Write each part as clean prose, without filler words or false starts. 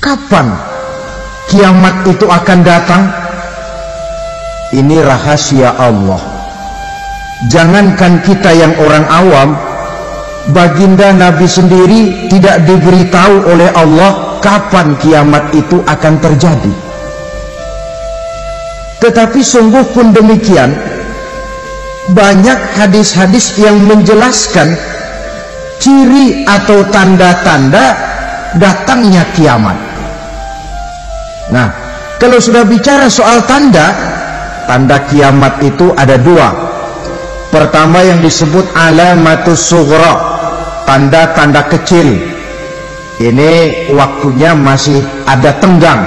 Kapan kiamat itu akan datang? Ini rahasia Allah. Jangankan kita yang orang awam, baginda Nabi sendiri tidak diberitahu oleh Allah kapan kiamat itu akan terjadi. Tetapi sungguh pun demikian, banyak hadis-hadis yang menjelaskan ciri atau tanda-tanda datangnya kiamat. Nah, kalau sudah bicara soal tanda kiamat itu ada dua. Pertama yang disebut alamatus sughra, tanda-tanda kecil. Ini waktunya masih ada tenggang.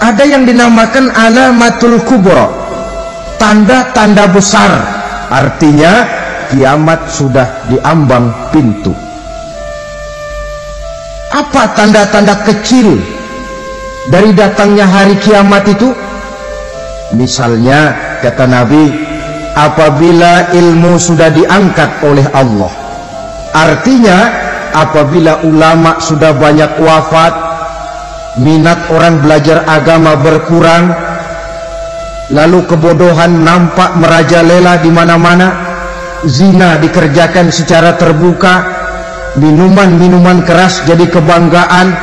Ada yang dinamakan alamatul kubra, tanda-tanda besar, artinya kiamat sudah diambang pintu. Apa tanda-tanda kecil dari datangnya hari kiamat itu? Misalnya kata Nabi, apabila ilmu sudah diangkat oleh Allah, artinya apabila ulama sudah banyak wafat, minat orang belajar agama berkurang, lalu kebodohan nampak merajalela di mana-mana, zina dikerjakan secara terbuka, minuman-minuman keras jadi kebanggaan,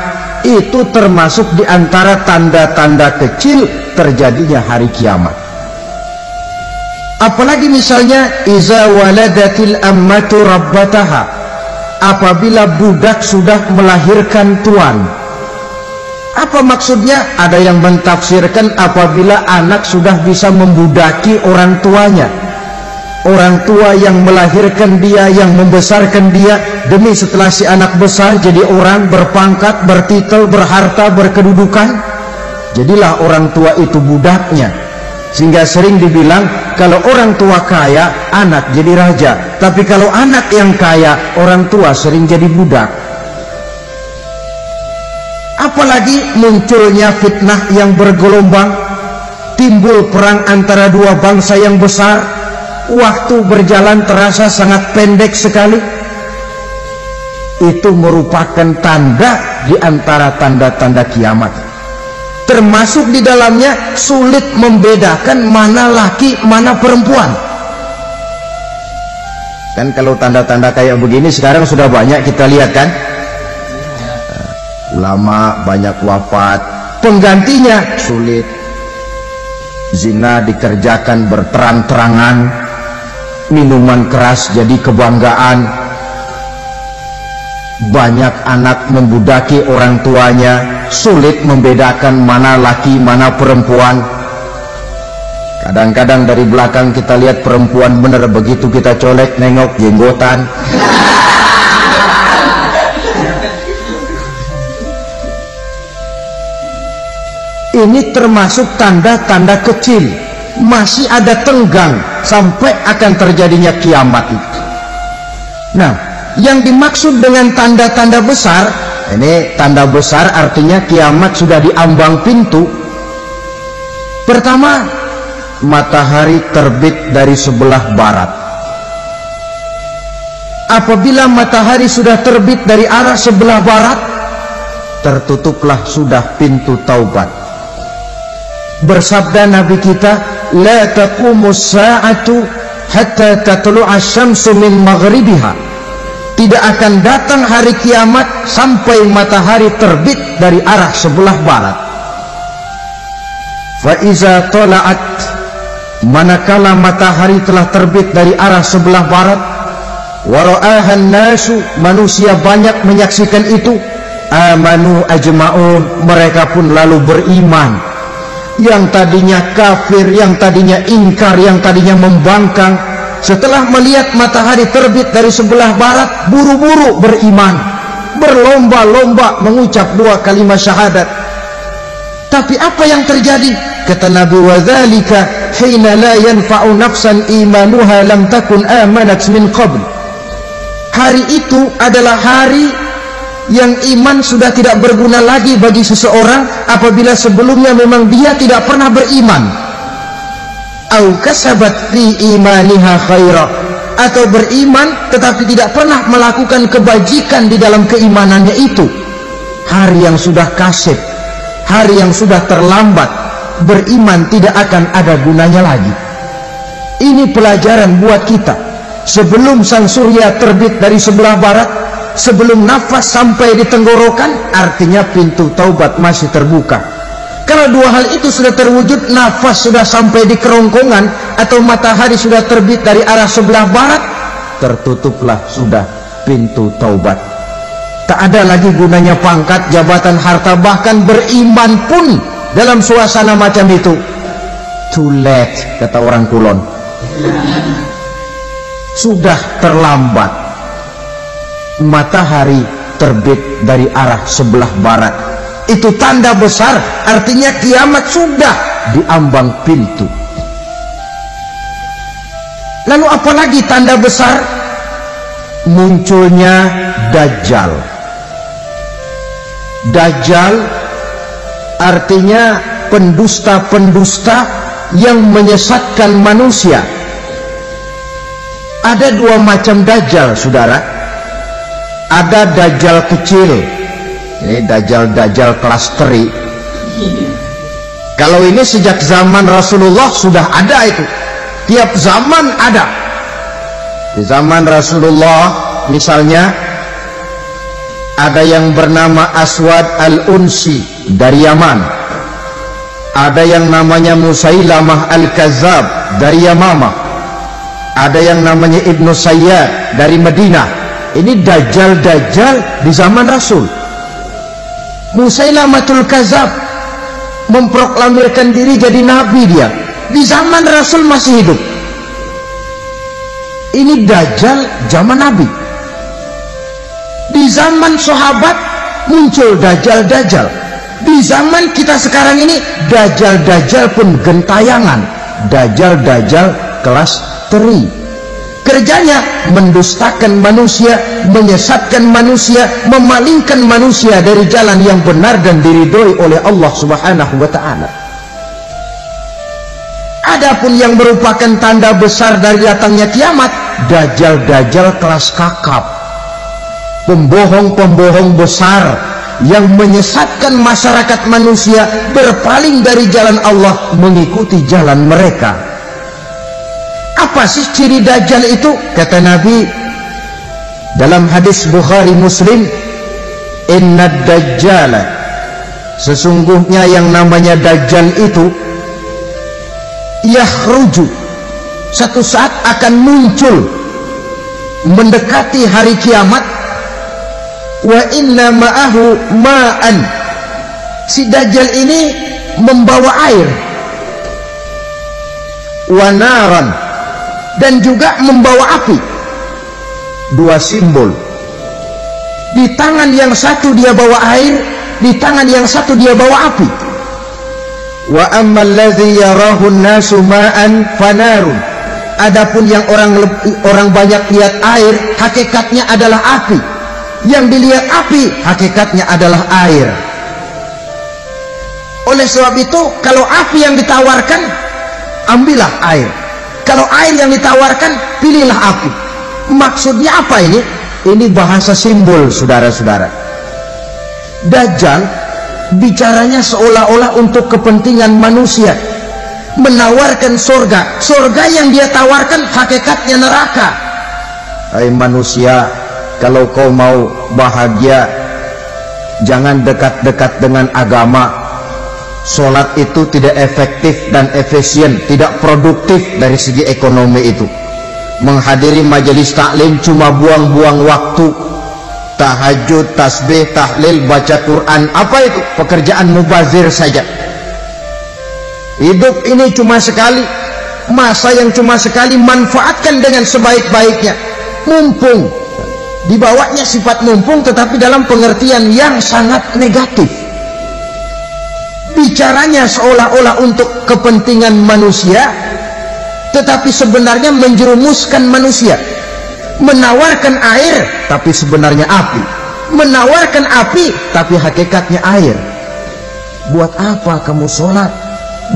itu termasuk di antara tanda-tanda kecil terjadinya hari kiamat. Apalagi misalnya iza waladatil ammatu rabbataha, apabila budak sudah melahirkan tuan. Apa maksudnya? Ada yang mentafsirkan apabila anak sudah bisa membudaki orang tuanya. Orang tua yang melahirkan dia, yang membesarkan dia, demi setelah si anak besar jadi orang berpangkat, bertitel, berharta, berkedudukan, jadilah orang tua itu budaknya. Sehingga sering dibilang kalau orang tua kaya, anak jadi raja. Tapi kalau anak yang kaya, orang tua sering jadi budak. Apalagi munculnya fitnah yang bergelombang, timbul perang antara dua bangsa yang besar, waktu berjalan terasa sangat pendek sekali. Itu merupakan tanda di antara tanda-tanda kiamat. Termasuk di dalamnya sulit membedakan mana laki, mana perempuan. Kan kalau tanda-tanda kayak begini sekarang sudah banyak kita lihat kan. Ulama banyak wafat, penggantinya sulit. Zina dikerjakan berterang-terangan, minuman keras jadi kebanggaan, banyak anak membudaki orang tuanya, sulit membedakan mana laki mana perempuan. Kadang-kadang dari belakang kita lihat perempuan bener, begitu kita colek nengok jenggotan. Ini termasuk tanda-tanda kecil, masih ada tenggang sampai akan terjadinya kiamat itu. Nah, yang dimaksud dengan tanda-tanda besar, ini tanda besar artinya kiamat sudah diambang pintu. Pertama, matahari terbit dari sebelah barat. Apabila matahari sudah terbit dari arah sebelah barat, tertutuplah sudah pintu taubat. Bersabda Nabi kita, la taqumus sa'atu hatta tatlu'a syamsu min maghribiha. Tidak akan datang hari kiamat sampai matahari terbit dari arah sebelah barat. Fa iza tala'at, manakala matahari telah terbit dari arah sebelah barat, wa ra'ahan nasu, manusia banyak menyaksikan itu, amanu ajma'un, mereka pun lalu beriman. Yang tadinya kafir, yang tadinya ingkar, yang tadinya membangkang, setelah melihat matahari terbit dari sebelah barat, buru-buru beriman, berlomba-lomba mengucap dua kalimat syahadat. Tapi apa yang terjadi? Kata Nabi, wadzalika hina la yanfa'u nafsan imanuha lam takun amanat min qabl. Hari itu adalah hari yang iman sudah tidak berguna lagi bagi seseorang apabila sebelumnya memang dia tidak pernah beriman. Au kasabat fi imaniha khaira, atau beriman tetapi tidak pernah melakukan kebajikan di dalam keimanannya itu. hari yang sudah kasib, hari yang sudah terlambat. Beriman tidak akan ada gunanya lagi. Ini pelajaran buat kita. Sebelum sang surya terbit dari sebelah barat, sebelum nafas sampai di tenggorokan, artinya pintu taubat masih terbuka. Kalau dua hal itu sudah terwujud, nafas sudah sampai di kerongkongan atau matahari sudah terbit dari arah sebelah barat, tertutuplah sudah pintu taubat. Tak ada lagi gunanya pangkat, jabatan, harta, bahkan beriman pun dalam suasana macam itu. Too late, kata orang Kulon. Sudah terlambat. Matahari terbit dari arah sebelah barat. Itu tanda besar, artinya kiamat sudah diambang pintu. Lalu apalagi tanda besar? Munculnya Dajjal. Dajjal artinya pendusta-pendusta yang menyesatkan manusia. Ada dua macam Dajjal, saudara. Ada Dajjal kecil, ini Dajjal kelas teri. Kalau ini sejak zaman Rasulullah sudah ada itu. Tiap zaman ada. Di zaman Rasulullah misalnya ada yang bernama Aswad al-Unsi dari Yaman. Ada yang namanya Musailamah al-Kazzab dari Yamamah. Ada yang namanya Ibnu Sayyad dari Madinah. Ini Dajjal di zaman Rasul. Musailamatul Kazzab memproklamirkan diri jadi nabi, dia di zaman Rasul masih hidup. Ini Dajjal zaman Nabi. Di zaman sahabat muncul Dajjal. Di zaman kita sekarang ini Dajjal pun gentayangan. Dajjal kelas teri. Kerjanya mendustakan manusia, menyesatkan manusia, memalingkan manusia dari jalan yang benar dan diridhoi oleh Allah Subhanahu wa ta'ala. Adapun yang merupakan tanda besar dari datangnya kiamat, Dajjal kelas kakap, pembohong besar yang menyesatkan masyarakat manusia berpaling dari jalan Allah mengikuti jalan mereka. Apa sih ciri Dajjal itu? Kata Nabi dalam hadis Bukhari Muslim, innad dajjala, sesungguhnya yang namanya Dajjal itu yakhruju, satu saat akan muncul mendekati hari kiamat. Wa inna ma'ahu ma'an, si Dajjal ini membawa air. Wa naran, dan juga membawa api. Dua simbol. Di tangan yang satu dia bawa air, di tangan yang satu dia bawa api. Wa ammal ladzi yarahu an-nasu ma'an fanarun, adapun yang orang banyak lihat air, hakikatnya adalah api. Yang dilihat api, hakikatnya adalah air. Oleh sebab itu, kalau api yang ditawarkan, ambillah air. Kalau air yang ditawarkan, pilihlah api. Maksudnya apa ini? Ini bahasa simbol, saudara-saudara. Dajjal bicaranya seolah-olah untuk kepentingan manusia, menawarkan surga. Surga yang dia tawarkan hakikatnya neraka. Hai manusia, kalau kau mau bahagia, jangan dekat-dekat dengan agama. Sholat itu tidak efektif dan efisien, tidak produktif dari segi ekonomi itu. Menghadiri majelis taklim cuma buang-buang waktu. Tahajud, tasbih, tahlil, baca Quran, apa itu? Pekerjaan mubazir saja. Hidup ini cuma sekali, masa yang cuma sekali, manfaatkan dengan sebaik-baiknya. Mumpung, dibawanya sifat mumpung tetapi dalam pengertian yang sangat negatif. Bicaranya seolah-olah untuk kepentingan manusia, tetapi sebenarnya menjerumuskan manusia. Menawarkan air, tapi sebenarnya api. Menawarkan api, tapi hakikatnya air. Buat apa kamu sholat?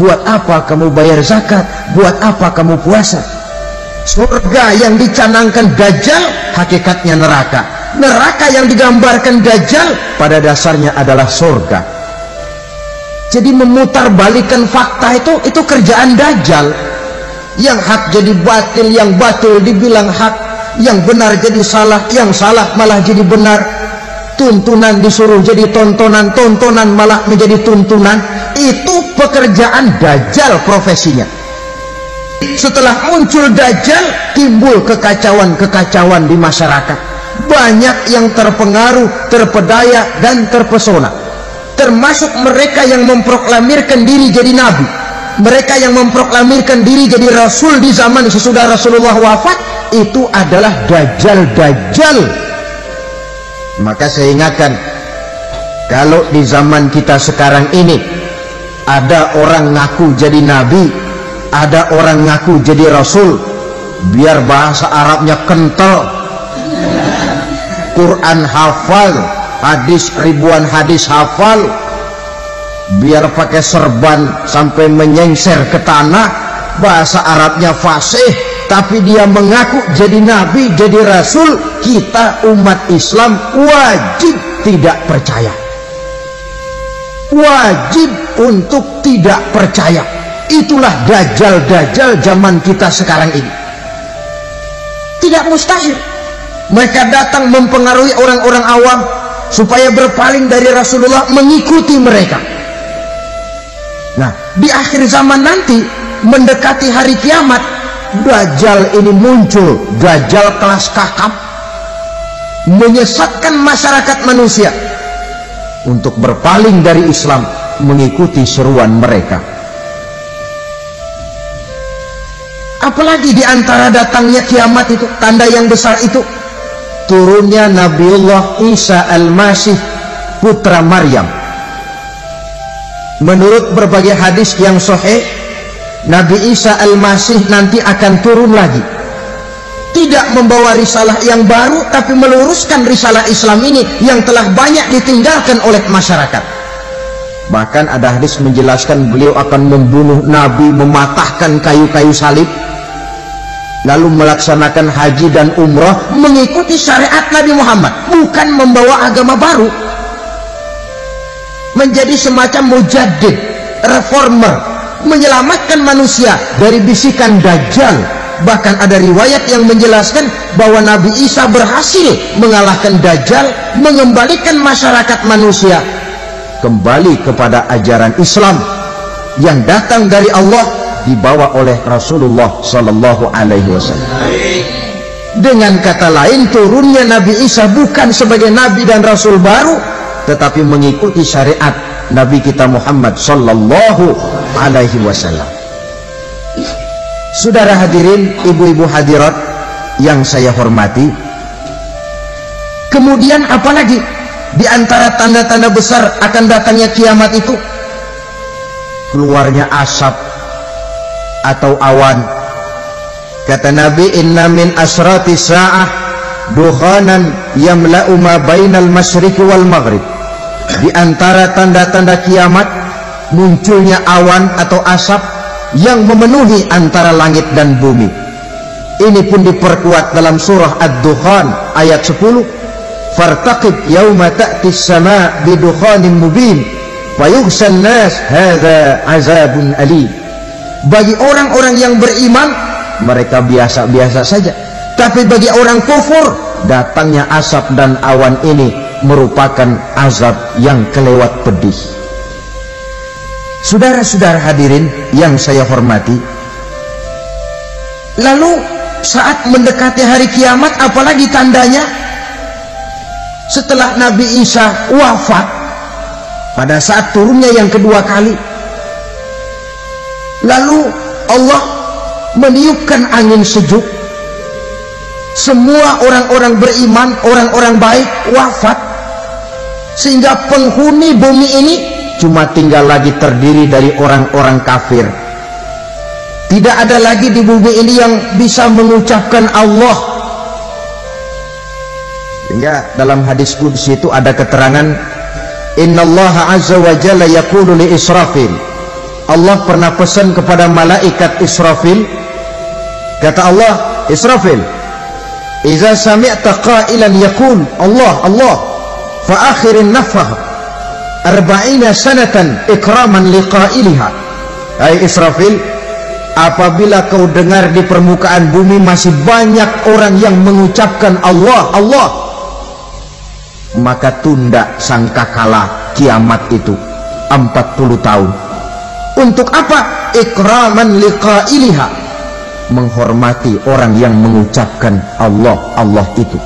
Buat apa kamu bayar zakat? Buat apa kamu puasa? Surga yang dicanangkan Dajjal, hakikatnya neraka. neraka yang digambarkan Dajjal pada dasarnya adalah surga. Jadi memutarbalikkan fakta itu kerjaan Dajjal. Yang hak jadi batil, yang batil dibilang hak, yang benar jadi salah, yang salah malah jadi benar. Tuntunan disuruh jadi tontonan, tontonan malah menjadi tuntunan. Itu pekerjaan Dajjal profesinya. Setelah muncul Dajjal, timbul kekacauan-kekacauan di masyarakat. Banyak yang terpengaruh, terpedaya, dan terpesona. Termasuk mereka yang memproklamirkan diri jadi nabi, mereka yang memproklamirkan diri jadi rasul di zaman sesudah Rasulullah wafat. Itu adalah Dajjal-Dajjal. Maka saya ingatkan, kalau di zaman kita sekarang ini ada orang ngaku jadi nabi, ada orang ngaku jadi rasul, biar bahasa Arabnya kental, Quran hafal, hadis ribuan hadis hafal, biar pakai serban sampai menyengser ke tanah, bahasa Arabnya fasih, tapi dia mengaku jadi nabi, jadi rasul. Kita umat Islam wajib tidak percaya, wajib untuk tidak percaya. Itulah Dajjal-Dajjal zaman kita sekarang ini. Tidak mustahil mereka datang mempengaruhi orang-orang awam supaya berpaling dari Rasulullah, mengikuti mereka. Nah, di akhir zaman nanti, mendekati hari kiamat, Dajjal ini muncul, Dajjal kelas kakap, menyesatkan masyarakat manusia untuk berpaling dari Islam, mengikuti seruan mereka. Apalagi di antara datangnya kiamat itu, tanda yang besar itu, turunnya Nabiullah Isa Al-Masih, putra Maryam. Menurut berbagai hadis yang sahih, Nabi Isa Al-Masih nanti akan turun lagi, tidak membawa risalah yang baru, tapi meluruskan risalah Islam ini yang telah banyak ditinggalkan oleh masyarakat. Bahkan ada hadis menjelaskan beliau akan membunuh Nabi, mematahkan kayu-kayu salib, lalu melaksanakan haji dan umrah mengikuti syariat Nabi Muhammad, bukan membawa agama baru. Menjadi semacam mujaddid, reformer, menyelamatkan manusia dari bisikan Dajjal. Bahkan ada riwayat yang menjelaskan bahwa Nabi Isa berhasil mengalahkan Dajjal, mengembalikan masyarakat manusia kembali kepada ajaran Islam yang datang dari Allah, dibawa oleh Rasulullah Sallallahu Alaihi Wasallam. Dengan kata lain, turunnya Nabi Isa bukan sebagai Nabi dan Rasul baru, tetapi mengikuti syariat Nabi kita Muhammad Sallallahu Alaihi Wasallam. Saudara hadirin, ibu-ibu hadirat yang saya hormati, kemudian apalagi di antara tanda-tanda besar akan datangnya kiamat itu? Keluarnya asap atau awan. Kata Nabi, inna min asrati sa'ah dukhanan yamla'u ma bainal masyriqi wal maghrib. Di antara tanda-tanda kiamat, munculnya awan atau asap yang memenuhi antara langit dan bumi. Ini pun diperkuat dalam surah Ad-Dukhan ayat 10, fartaqib yauma ta'tis sama' bidukhanin mubin fayughshan nas hadza azabun alim. Bagi orang-orang yang beriman, mereka biasa-biasa saja, tapi bagi orang kufur, datangnya asap dan awan ini merupakan azab yang kelewat pedih. Saudara-saudara hadirin yang saya hormati, lalu saat mendekati hari kiamat, apalagi tandanya? Setelah Nabi Isa wafat, pada saat turunnya yang kedua kali, lalu Allah meniupkan angin sejuk, semua orang-orang beriman, orang-orang baik wafat, sehingga penghuni bumi ini cuma tinggal lagi terdiri dari orang-orang kafir. Tidak ada lagi di bumi ini yang bisa mengucapkan Allah. Sehingga dalam hadis qudsi itu ada keterangan, innallaha azza wa jalla yaqulu li Israfil. Allah pernah pesan kepada malaikat Israfil, kata Allah, Israfil, Iza sami'ta qailan yaqul Allah Allah fa akhirin nafah 40 sanatan ikraman liqailiha. Hai Israfil, apabila kau dengar di permukaan bumi masih banyak orang yang mengucapkan Allah Allah, maka tunda sangkakala kiamat itu 40 tahun. Untuk apa? Ikraman liqailiha, menghormati orang yang mengucapkan Allah Allah itu.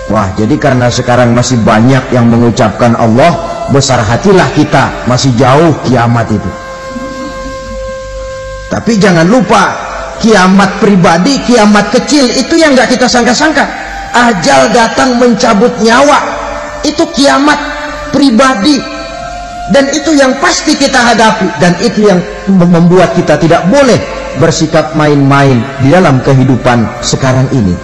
Wah, jadi karena sekarang masih banyak yang mengucapkan Allah, besar hatilah kita, masih jauh kiamat itu. Tapi jangan lupa, kiamat pribadi, kiamat kecil itu yang gak kita sangka-sangka. Ajal datang mencabut nyawa, itu kiamat pribadi, dan itu yang pasti kita hadapi, dan itu yang membuat kita tidak boleh bersikap main-main di dalam kehidupan sekarang ini.